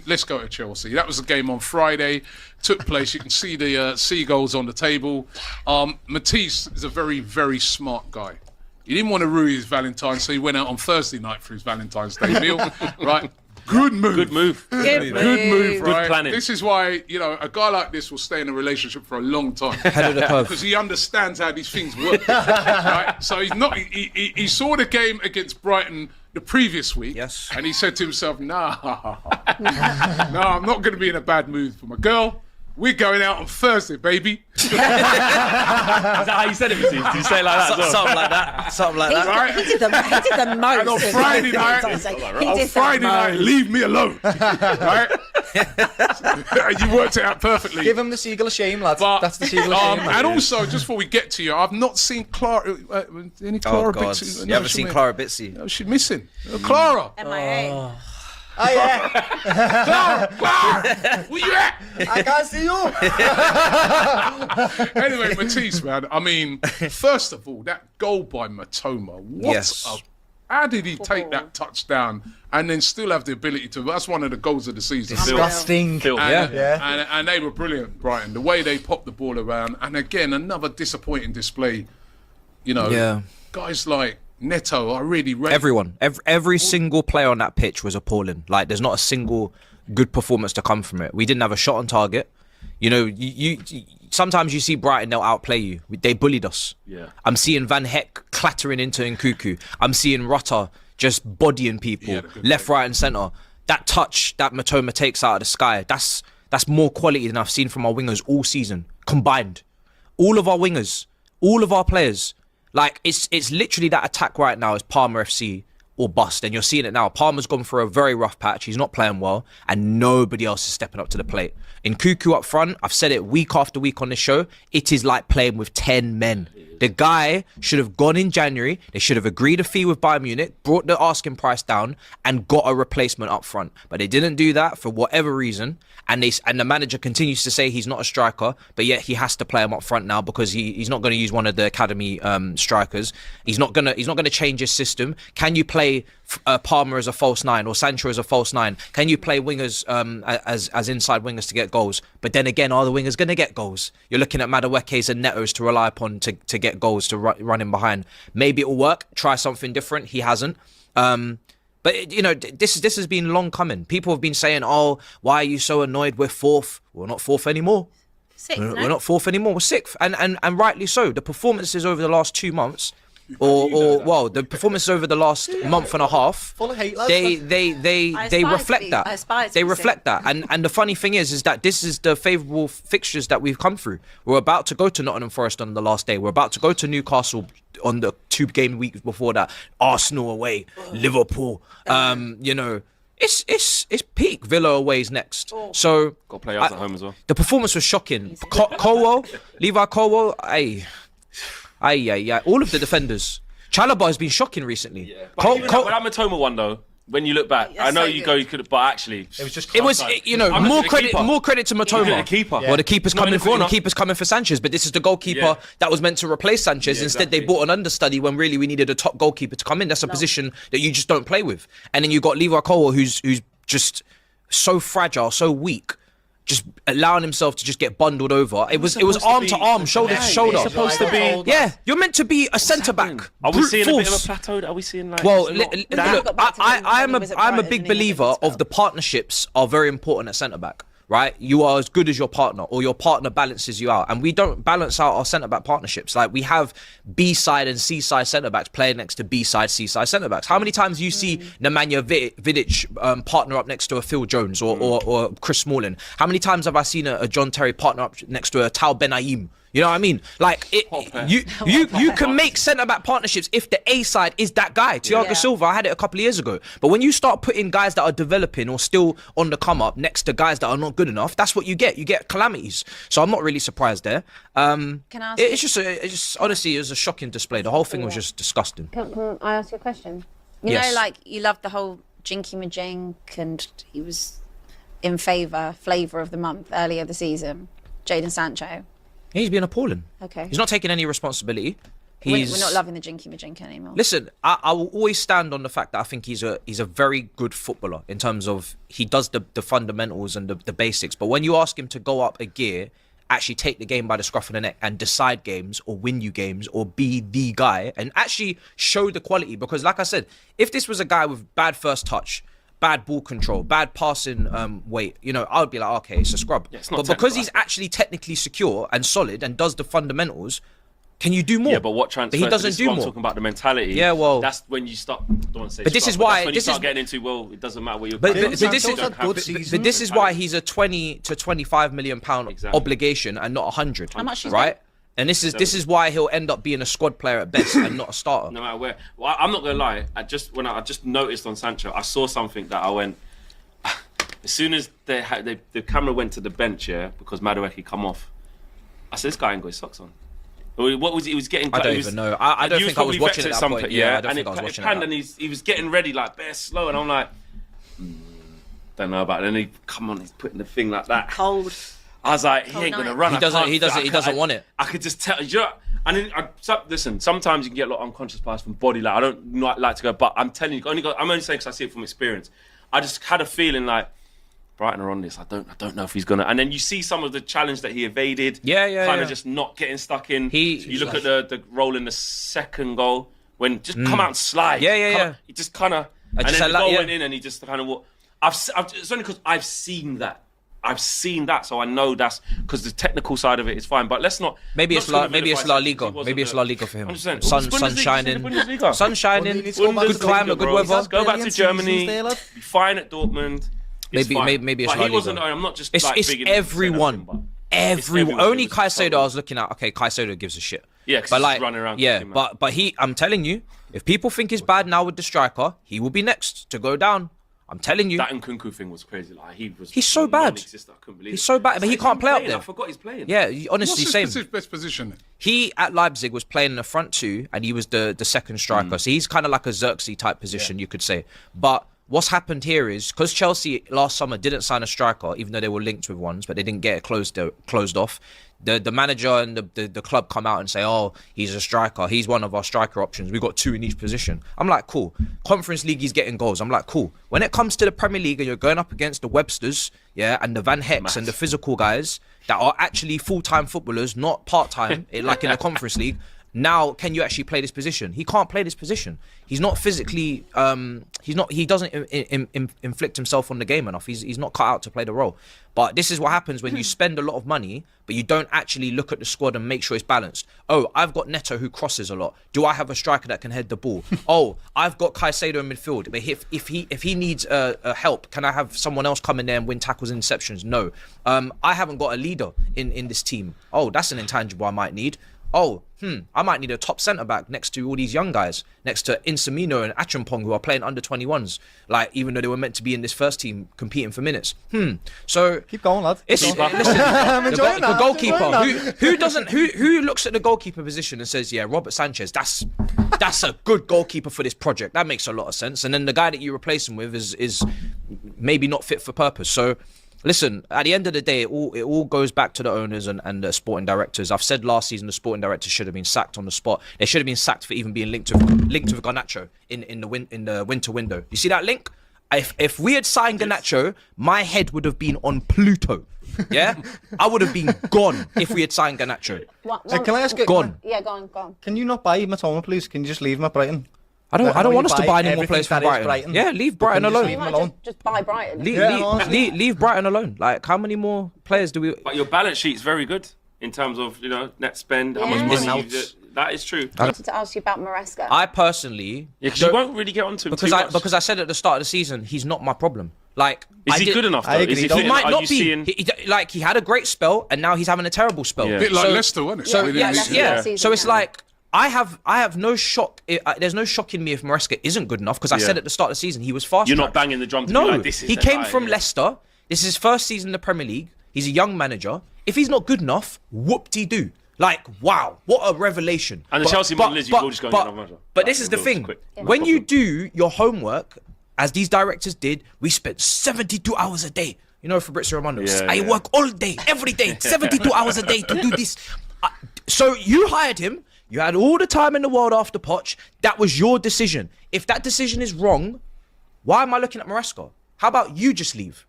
Let's go to Chelsea. That was a game on Friday. Took place. You can see the seagulls on the table. Matisse is a very, very smart guy. He didn't want to ruin his Valentine's, so he went out on Thursday night for his Valentine's Day meal. Right? Good move. Good move. Good move, right? Good planning. This is why, a guy like this will stay in a relationship for a long time. Head of the curve. Because he understands how these things work. Right? So he's not. He saw the game against Brighton the previous week. Yes. And he said to himself, nah, I'm not going to be in a bad mood for my girl. We're going out on Thursday, baby. Is that how you said it, Matisse? Did you say it like that? Something like that. Something like that. Right? He did the most. And on Friday night, leave me alone. Right? You worked it out perfectly. Give him the seagull of shame, lads. But, That's the seagull of shame. And also, just before we get to you, I've not seen Clara. Any Clara Oh, God. Bitsy? You haven't seen Clara Bitsy? No, she's missing. Clara. MIA. Oh, yeah. Clara, where you at? I can't see you. Anyway, Matisse, man. I mean, first of all, that goal by Matoma. How did he take that touchdown and then still have the ability to? That's one of the goals of the season. Disgusting. And they were brilliant, Brighton. The way they popped the ball around, and again, another disappointing display. Guys like Neto are really everyone, every single player on that pitch was appalling. Like, there's not a single good performance to come from it. We didn't have a shot on target. You sometimes you see Brighton, they'll outplay you. They bullied us. Yeah. I'm seeing Van Heck clattering into Nkuku. I'm seeing Rutter just bodying people left, right, and centre. That touch that Matoma takes out of the sky, that's more quality than I've seen from our wingers all season combined. All of our wingers, all of our players. Like, it's literally that attack right now is Palmer FC or bust, and you're seeing it now. Palmer's gone for a very rough patch. He's not playing well, and nobody else is stepping up to the plate. In Nkuku up front, I've said it week after week on this show, it is like playing with 10 men. The guy should have gone in January. They should have agreed a fee with Bayern Munich, brought the asking price down, and got a replacement up front. But they didn't do that for whatever reason. And the manager continues to say he's not a striker, but yet he has to play him up front now because he's not going to use one of the academy strikers. He's not going to change his system. Can you play Palmer as a false nine or Sancho as a false nine? Can you play wingers as inside wingers to get goals? But then again, are the wingers going to get goals? You're looking at Madueke's and Neto's to rely upon to get goals, to run in behind. Maybe it'll work. Try something different. He hasn't. But, this has been long coming. People have been saying, oh, why are you so annoyed we're fourth? We're not fourth anymore. We're not fourth anymore. We're sixth. And rightly so. The performances over the last 2 months, the performances over the last month and a half, Full of hate, lads. they reflect that. They reflect that. And the funny thing is that this is the favourable fixtures that we've come through. We're about to go to Nottingham Forest on the last day. We're about to go to Newcastle on the 2 game weeks before that. Arsenal away, Liverpool. It's peak. Villa away is next. So got to play us at home as well. The performance was shocking. Levi Colwell, all of the defenders. Chalobah has been shocking recently. Yeah. But even that Matoma one though, when you look back, I know you could, but actually, it was more credit to Matoma. The keeper. Well, the keeper's coming for the keeper's coming for Sanchez, but this is the goalkeeper that was meant to replace Sanchez. Instead, they bought an understudy when really we needed a top goalkeeper to come in. That's a position that you just don't play with. And then you got Levi Colwell, who's just so fragile, so weak. Just allowing himself to just get bundled over. It was arm to arm, shoulder to shoulder. It's supposed to be. Yeah, you're meant to be a centre back. Are we seeing a bit of a plateau? Are we seeing like? Well, look, I'm a big believer of the partnerships are very important at centre back. Right, you are as good as your partner, or your partner balances you out, and we don't balance out our centre back partnerships. Like, we have B side and C side centre backs playing next to B side, C side centre backs. How many times do you see Nemanja Vidic partner up next to a Phil Jones or Chris Smalling? How many times have I seen a John Terry partner up next to a Tal Benaim? You know what I mean? Like, you can make centre-back partnerships if the A side is that guy. Thiago Silva, I had it a couple of years ago. But when you start putting guys that are developing or still on the come-up next to guys that are not good enough, that's what you get. You get calamities. So I'm not really surprised there. Can I ask it's just honestly, it was a shocking display. The whole thing was just disgusting. Can I ask you a question? You know, like, you loved the whole Jinky Majink, and he was in flavour of the month earlier this season. Jadon Sancho. He's been appalling. Okay. He's not taking any responsibility. We're not loving the Jinky Majinka anymore. Listen, I will always stand on the fact that I think he's a very good footballer in terms of he does the fundamentals and the basics. But when you ask him to go up a gear, actually take the game by the scruff of the neck and decide games or win you games or be the guy and actually show the quality. Because like I said, if this was a guy with bad first touch, bad ball control, bad passing weight, you know, I would be like, okay, it's a scrub. Yeah, it's not but because he's actually technically secure and solid and does the fundamentals, can you do more? Yeah, but what transfer? But he doesn't do I'm more. talking about the mentality. Yeah, well, that's when you start. Don't want to say. But this scrub, is why that's when you this start is getting into. Well, it doesn't matter where you're. But going. this is good but this is why he's a 20 to 25 million pound Exactly. obligation and not 100. How much is right? And this is why he'll end up being a squad player at best and not a starter. No matter where. Well, I'm not gonna lie. I just noticed on Sancho, I saw something that I went. As soon as the camera went to the bench, yeah, because Madueke come off, I said, this guy ain't got his socks on. What was he? He was getting. I don't even know. I don't think I was watching at that point. Point, Yeah, I don't and think I was it watching panned that. and he was getting ready like bare slow, and I'm like, don't know about it. And then he's putting the thing like that. Cold. I was like, he ain't gonna run. He doesn't want it. I could just tell. You know, and then listen. Sometimes you can get a lot of unconscious bias from body. Like I don't not like to go, but I'm telling you, I'm only saying because I see it from experience. I just had a feeling like Brighton are on this. I don't know if he's gonna. And then you see some of the challenge that he evaded. Kind of just not getting stuck in. You look at the role in the second goal when just come out and slide. Yeah. He just kind of. And then the goal went in, and he just kind of. It's only because I've seen that. So I know that's because the technical side of it is fine. But let's not. Maybe it's La Liga. Maybe it's La Liga for him. 100%. Sun shining. Sun shining. Good climate, good weather. Go back to Germany. Be fine at Dortmund. Maybe it's La Liga. I'm not just. It's everyone. Everyone. Only Caicedo I was looking at. Okay, Caicedo gives a shit. Yeah, because he's running around. Yeah, but I'm telling you, if people think he's bad now with the striker, he will be next to go down. I'm telling you. That Nkunku thing was crazy. Like he's so bad. I couldn't believe He's so bad, but he can't play up there. I forgot he's playing. Yeah, honestly, same. What's his best position? He at Leipzig was playing in the front two, and he was the second striker. So he's kind of like a Xerxes type position, you could say. But what's happened here is because Chelsea last summer didn't sign a striker, even though they were linked with ones, but they didn't get it closed off. The manager and the club come out and say, oh, he's a striker. He's one of our striker options. We've got two in each position. I'm like, cool. Conference League, he's getting goals. I'm like, cool. When it comes to the Premier League and you're going up against the Websters, yeah, and the Van Hecks and the physical guys that are actually full-time footballers, not part-time, like in the Conference League, now can you actually play this position? He can't play this position. He's not physically. He doesn't inflict himself on the game enough. He's not cut out to play the role. But this is what happens when you spend a lot of money, but you don't actually look at the squad and make sure it's balanced. Oh, I've got Neto who crosses a lot. Do I have a striker that can head the ball? Oh, I've got Caicedo in midfield. But if he needs help, can I have someone else come in there and win tackles and interceptions? No. I haven't got a leader in this team. Oh, that's an intangible I might need. Oh, I might need a top centre-back next to all these young guys, next to Insamino and Achampong, who are playing under 21s, like, even though they were meant to be in this first team competing for minutes. So Keep going, lad. Listen, I'm enjoying the that. goalkeeper, who looks at the goalkeeper position and says, yeah, Robert Sanchez, that's a good goalkeeper for this project. That makes a lot of sense. And then the guy that you replace him with is maybe not fit for purpose. So listen, at the end of the day, it all goes back to the owners and the sporting directors. I've said last season the sporting directors should have been sacked on the spot. They should have been sacked for even being linked with Garnacho in the winter window. You see that link? If we had signed Garnacho, my head would have been on Pluto. Yeah, I would have been gone if we had signed Garnacho. Can I ask you? Gone. Yeah, go on. Can you not buy Matoma, please? Can you just leave him at Brighton? I don't want us to buy buy any more everything players from that is Brighton. Brighton. Yeah, leave Brighton But can you alone. just You leave might alone. just buy Brighton. Leave Brighton alone. Like, how many more players do we? But your balance sheet's very good in terms of net spend, how much Yeah. money. That is true. I wanted to ask you about Maresca. I personally, Because you won't really get onto him because I said at the start of the season he's not my problem. Like, is he good enough though? I agree. Is he He fit He might enough? Are not you be. seeing- He had a great spell and now he's having a terrible spell. Yeah. A bit like So- Leicester, wasn't it? So Within yeah, the- yeah. So it's like I have no shock. There's no shock in me if Maresca isn't good enough because I said at the start of the season he was fast. You're not banging the drum to No, be like, this is he the came guy, from yeah. Leicester. This is his first season in the Premier League. He's a young manager. If he's not good enough, whoop-de-doo. Like, wow, what a revelation. And the Chelsea model is you will just go and get another manager. But this is the thing. When you do your homework, as these directors did, we spent 72 hours a day. You know, Fabrizio Romano, I work all day, every day, 72 hours a day to do this. So you hired him. You had all the time in the world after Poch. That was your decision. If that decision is wrong, why am I looking at Maresca? How about you just leave?